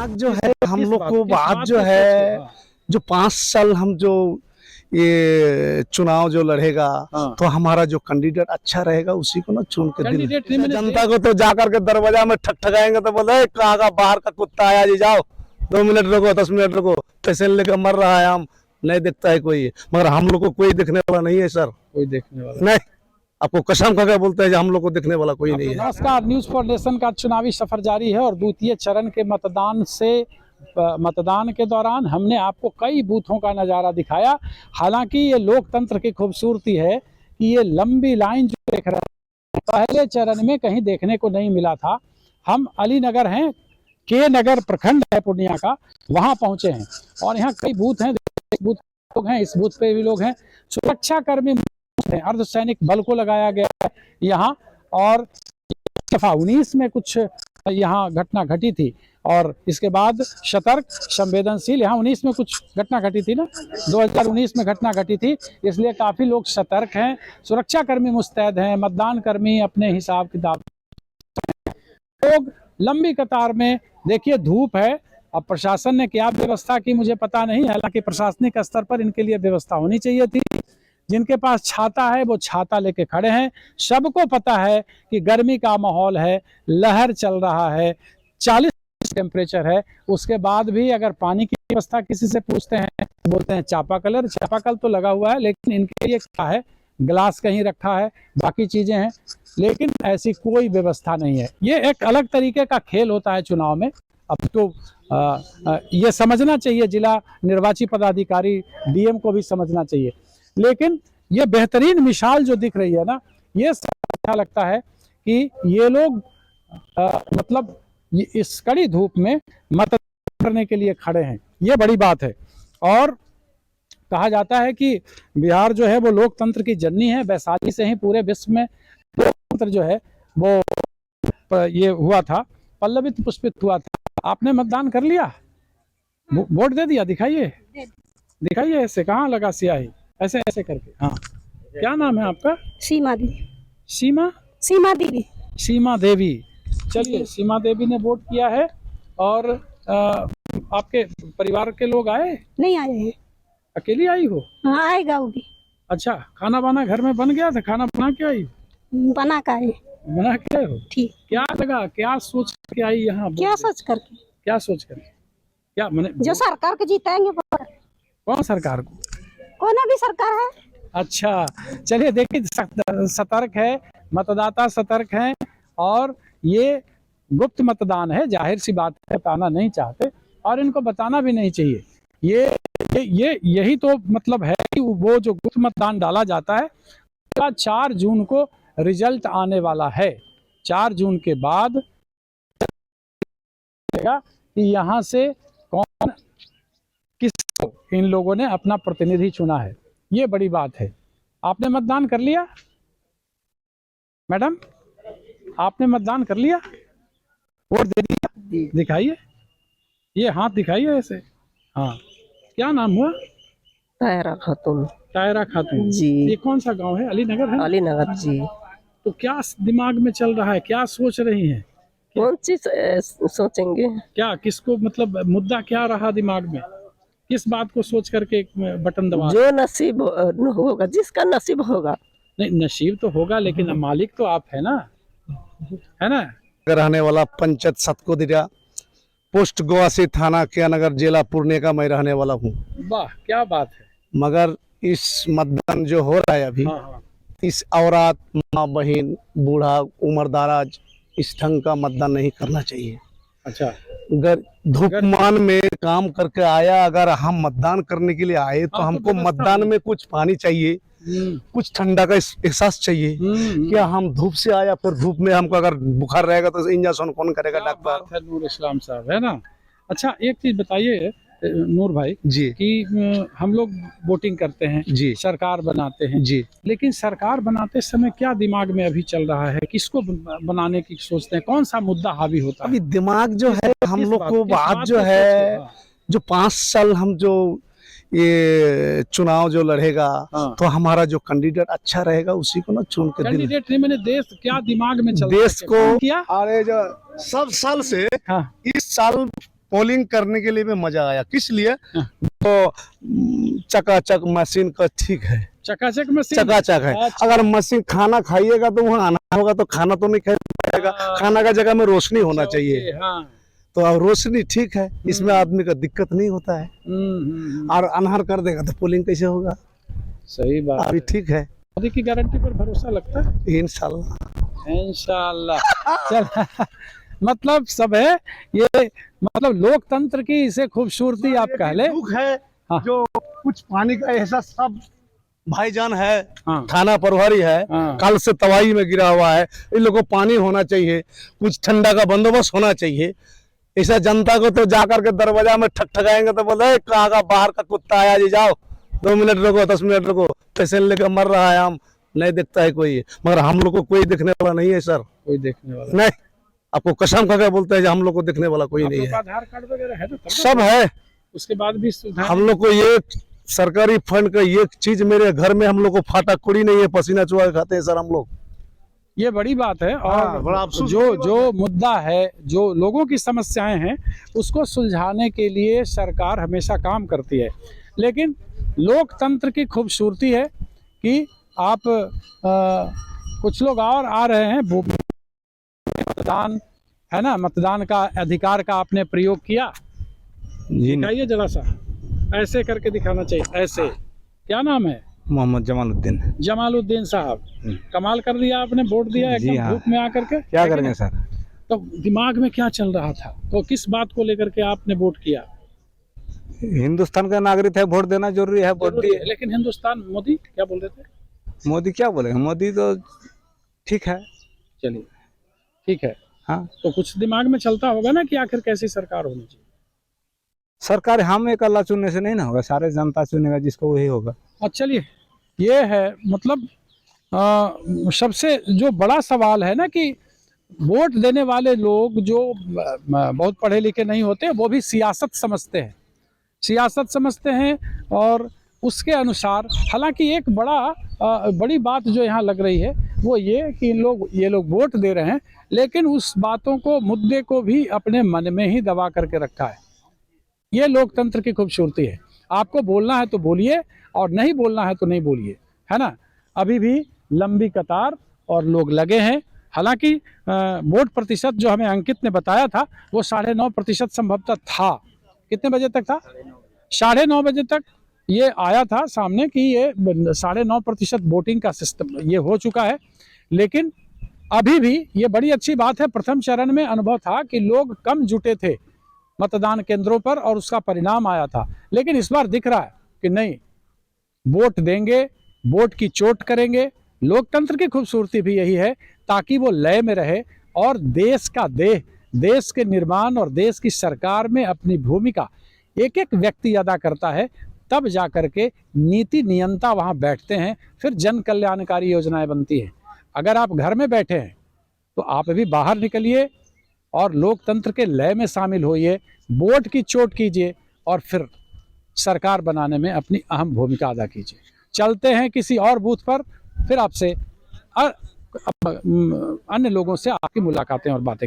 दिमाग जो है हम लोग को बात जो है जो 5 साल हम जो ये चुनाव जो लड़ेगा तो हमारा जो कैंडिडेट अच्छा रहेगा उसी को ना चुन के दिल। जनता को तो जाकर के दरवाजा में ठकठकाएंगे तो बोले कहाँ का बाहर का कुत्ता आया जी, जाओ 2 मिनट रुको 10 मिनट रुको, पैसे लेकर मर रहा है, हम नहीं देखता है कोई, मगर हम लोग को कोई देखने वाला नहीं है सर, कोई देखने वाला नहीं। आपको कसम खा के बोलते हैं कि हम लोग को देखने वाला कोई नहीं है। नमस्कार, न्यूज फॉर नेशन का चुनावी सफर जारी है और द्वितीय चरण के मतदान के दौरान हमने आपको कई बूथों का नज़ारा दिखाया। हालांकि ये लोकतंत्र की खूबसूरती है कि ये लंबी लाइन जो देख रहे हैं पहले चरण में कहीं देखने को नहीं मिला था। हम अली नगर हैं, के नगर प्रखंड है पूर्णिया का, वहां पहुंचे हैं और यहाँ कई बूथ हैं, बूथ लोग हैं, इस बूथ पे भी लोग हैं। सुरक्षा कर्मी अर्धसैनिक बल को लगाया गया है यहाँ, और दफा 19 में कुछ यहाँ घटना घटी थी और इसके बाद सतर्क संवेदनशील, यहाँ 19 में कुछ घटना घटी थी ना, 2019 में घटना घटी थी, इसलिए काफी लोग सतर्क हैं, सुरक्षा कर्मी मुस्तैद हैं, मतदान कर्मी अपने हिसाब किताब, लोग लंबी कतार में। देखिए धूप है, अब प्रशासन ने क्या व्यवस्था की मुझे पता नहीं, हालांकि प्रशासनिक स्तर पर इनके लिए व्यवस्था होनी चाहिए थी। जिनके पास छाता है वो छाता लेके खड़े हैं। सबको पता है कि गर्मी का माहौल है, लहर चल रहा है, 40 टेम्परेचर है, उसके बाद भी अगर पानी की व्यवस्था किसी से पूछते हैं बोलते हैं चापाकल तो लगा हुआ है, लेकिन इनके लिए क्या है, गिलास कहीं रखा है, बाकी चीजें हैं, लेकिन ऐसी कोई व्यवस्था नहीं है। ये एक अलग तरीके का खेल होता है चुनाव में। अब तो ये समझना चाहिए, जिला निर्वाची पदाधिकारी डीएम को भी समझना चाहिए। लेकिन ये बेहतरीन मिसाल जो दिख रही है ना, ये अच्छा लगता है कि ये लोग मतलब इस कड़ी धूप में मतदान करने के लिए खड़े हैं, ये बड़ी बात है। और कहा जाता है कि बिहार जो है वो लोकतंत्र की जननी है, वैशाली से ही पूरे विश्व में लोकतंत्र जो है वो ये हुआ था, पल्लवित पुष्पित हुआ था। आपने मतदान कर लिया, वोट दे दिया? दिखाइए ऐसे, कहाँ लगा स्याही, ऐसे ऐसे करके। हाँ, क्या नाम है आपका? सीमा देवी। सीमा देवी। चलिए, सीमा देवी ने वोट किया है। और आपके परिवार के लोग आए? नहीं आए हैं। अकेली आई हो? हाँ, आएगा वो भी। अच्छा, खाना वाना घर में बन गया था? खाना बना के आई? बना के आई। बना के आए हो? ठीक। क्या लगा, क्या सोच के आई यहाँ? क्या सोच कर? क्या मैंने जो सरकार को जीताएंगे। कौन सरकार को? कौन भी सरकार है। अच्छा, चलिए देखिए, सतर्क है, मतदाता सतर्क हैं, और ये गुप्त मतदान है, जाहिर सी बात है, बताना नहीं चाहते और इनको बताना भी नहीं चाहिए। यही तो मतलब है कि वो जो गुप्त मतदान डाला जाता है, 4 जून को रिजल्ट आने वाला है। 4 जून के बाद कि यहाँ से कौन किसको इन लोगों ने अपना प्रतिनिधि चुना है, ये बड़ी बात है। आपने मतदान कर लिया मैडम? आपने मतदान कर लिया, वोट दे दिया? दिखाइए, ये हाथ दिखाइए ऐसे। हाँ, क्या नाम हुआ? तायरा खातून जी। ये कौन सा गांव है? अली नगर है? अली नगर जी। तो क्या दिमाग में चल रहा है, क्या सोच रही हैं? कौन चीज सोचेंगे? क्या, किसको, मतलब मुद्दा क्या रहा दिमाग में, किस बात को सोच करके बटन दबा? जो नसीब होगा, जिसका नसीब होगा। नहीं, नसीब तो होगा, लेकिन मालिक तो आप है ना, है ना? रहने वाला पंचायत सतकोदिया, पोस्ट गोवासी, थाना के नगर, जिला पूर्णिया का मैं रहने वाला हूँ। वाह, क्या बात है। मगर इस मतदान जो हो रहा है अभी, इस औरत, माँ बहन, बूढ़ा, उम्रदराज, इस ढंग का मतदान नहीं करना चाहिए। अच्छा, अगर धूपमान में काम करके आया, अगर हम मतदान करने के लिए आए तो हमको मतदान में कुछ पानी चाहिए, कुछ ठंडा का एहसास चाहिए। क्या हम धूप से आया, फिर धूप में हमको अगर बुखार रहेगा तो इंजेक्शन कौन करेगा? डॉक्टर है नूर इस्लाम साहब, है ना? अच्छा, एक चीज बताइए नूर भाई जी, कि हम लोग वोटिंग करते हैं जी, सरकार बनाते हैं जी, लेकिन सरकार बनाते समय क्या दिमाग में अभी चल रहा है, किसको बनाने की सोचते हैं, कौन सा मुद्दा हावी होता है? अभी दिमाग जो है हम लोग को बात जो है जो 5 साल हम जो ये चुनाव जो लड़ेगा तो हमारा जो कैंडिडेट अच्छा रहेगा उसी को ना चुन के दिल। नहीं, मैंने देश क्या दिमाग में चल देश को किया? अरे जो सब साल से इस साल पोलिंग करने के लिए भी मजा आया। किस लिए? तो चकाचक मशीन का ठीक है, चकाचक मशीन, चकाचक है। अच्छा। अगर मशीन खाना खाइएगा तो वहाँ आना होगा, तो खाना तो नहीं खाएगा। खाना का जगह में रोशनी होना चाहिए। हाँ। तो अब रोशनी ठीक है, इसमें आदमी का दिक्कत नहीं होता है। और अनहार कर देगा तो पोलिंग कैसे होगा? सही बात। अभी ठीक है, मोदी की गारंटी पर भरोसा लगता है? इंशाल्लाह इंशाल्लाह। चल मतलब सब है ये, मतलब लोकतंत्र की इसे खूबसूरती आप कह ले। दुख है हाँ। जो कुछ पानी का ऐसा सब भाईजान है, हाँ। थाना प्रभारी है, हाँ। कल से तबाही में गिरा हुआ है। इन लोगों को पानी होना चाहिए, कुछ ठंडा का बंदोबस्त होना चाहिए। ऐसा जनता को तो जाकर के दरवाजा में ठकठकाएंगे तो बोले कहाँ का बाहर का कुत्ता आया जी, जाओ 2 मिनट रुको, 10 मिनट रुको, पैसे लेकर मर रहा है, हम नहीं देखता है कोई। मगर हम लोग को कोई देखने वाला नहीं है सर, कोई देखने वाला नहीं। आपको कसम खा के बोलते हैं हम लोग को देखने वाला कोई नहीं है। आधार कार्ड वगैरह है तो सब है, उसके बाद भी सुविधा हम लोग को ये सरकारी फंड का ये चीज मेरे घर में हम लोग को फाटा कुड़ी नहीं है, पसीना चुहा के खाते हैं सर हम लोग। ये बड़ी बात है। हाँ, बड़ा और अफसोस जो मुद्दा है, जो लोगों की समस्याएं हैं, उसको सुलझाने के लिए सरकार हमेशा काम करती है। लेकिन लोकतंत्र की खूबसूरती है कि आप कुछ लोग और आ रहे हैं, मतदान है ना, मतदान का अधिकार का आपने प्रयोग किया? दिखाइए जरा सा, ऐसे करके दिखाना चाहिए, ऐसे। क्या नाम है? मोहम्मद जमालुद्दीन। जमालुद्दीन साहब, कमाल कर दिया आपने, वोट दिया एकदम हाँ। धूप में आकर के। क्या करेंगे सर? तो दिमाग में क्या चल रहा था, तो किस बात को लेकर के आपने वोट किया? हिंदुस्तान का नागरिक है, वोट देना जरूरी है, वोट जरूरी दिए। है, लेकिन हिंदुस्तान, मोदी क्या बोल रहे थे? मोदी क्या बोलेंगे, मोदी तो ठीक है। चलिए ठीक है। हाँ, तो कुछ दिमाग में चलता होगा ना कि आखिर कैसी सरकार होनी चाहिए। सरकार हम एक अल्लाह चुनने से नहीं ना होगा, सारे जनता चुनेगा जिसको वही होगा। और चलिए, ये है मतलब सबसे जो बड़ा सवाल है ना कि वोट देने वाले लोग जो बहुत पढ़े लिखे नहीं होते, वो भी सियासत समझते हैं, सियासत समझते हैं। और उसके अनुसार, हालांकि एक बड़ी बात जो यहाँ लग रही है वो ये कि ये लोग वोट दे रहे हैं, लेकिन उस बातों को, मुद्दे को भी अपने मन में ही दबा करके रखा है। ये लोकतंत्र की खूबसूरती है। आपको बोलना है तो बोलिए, और नहीं बोलना है तो नहीं बोलिए, है ना। अभी भी लंबी कतार और लोग लगे हैं। हालांकि वोट प्रतिशत जो हमें अंकित ने बताया था वो 9.5% संभवतः था। कितने बजे तक था? 9:30 बजे तक ये आया था सामने कि ये 9.5% वोटिंग का सिस्टम ये हो चुका है। लेकिन अभी भी ये बड़ी अच्छी बात है। प्रथम चरण में अनुभव था कि लोग कम जुटे थे मतदान केंद्रों पर और उसका परिणाम आया था। लेकिन इस बार दिख रहा है कि नहीं, वोट देंगे, वोट की चोट करेंगे। लोकतंत्र की खूबसूरती भी यही है, ताकि वो लय में रहे और देश का देश के निर्माण और देश की सरकार में अपनी भूमिका एक एक व्यक्ति अदा करता है। तब जा करके नीति नियंता वहाँ बैठते हैं, फिर जन कल्याणकारी योजनाएं बनती हैं। अगर आप घर में बैठे हैं तो आप भी बाहर निकलिए और लोकतंत्र के लय में शामिल होइए, वोट की चोट कीजिए और फिर सरकार बनाने में अपनी अहम भूमिका अदा कीजिए। चलते हैं किसी और बूथ पर, फिर आपसे अन्य लोगों से आपकी मुलाकातें और बातें।